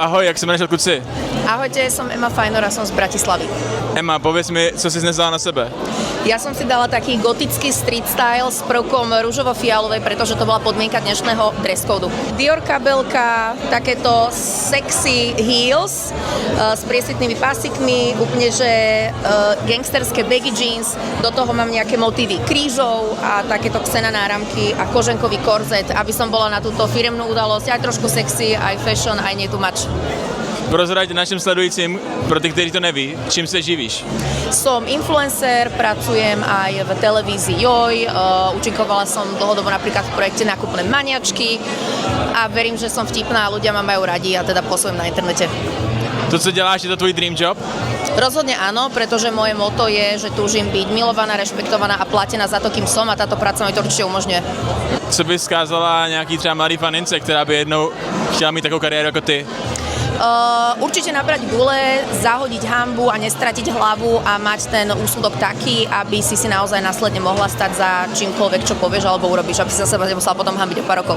Ahoj, jak se jmenuješ, odkud jsi? Ahojte, som Ema Fajnor a som z Bratislavy. Emma, pověz mi, co jsi dnes dala na sebe. Ja som si dala taký gotický street style s prvkom rúžovo-fialovej, pretože to bola podmienka dnešného dress code. Dior kabelka, takéto sexy heels s priesvitnými pásikmi, úplne že gangsterské baggy jeans, do toho mám nejaké motívy krížov a takéto ksena náramky a koženkový korzet, aby som bola na túto firemnú udalosť aj trošku sexy, aj fashion, aj nie too much. Prozrať našim sledujícím, pro ty, kteří to neví, čím se živíš? Som influencer, pracujem aj v televízii Joj, účinkovala som dlhodobo napríklad v projekte Nákupné maniačky a verím, že som vtipná a ľudia ma majú radi a teda pôsobím na internete. To, co děláš, je to tvůj dream job? Rozhodne áno, pretože moje motto je, že túžim byť milovaná, rešpektovaná a platená za to, kým som a táto práca mi to určite umožňuje. Co bys vzkázala nějaký třeba mladý fanince, která by jednou chtěla mít takovou kariéru jako ty? Určite nabrať gule, zahodiť hanbu a nestratiť hlavu a mať ten úsudok taký, aby si naozaj následne mohla stať za čímkoľvek, čo povieš alebo urobíš, aby si sa seba nemusela potom hanbiť o pár rokov.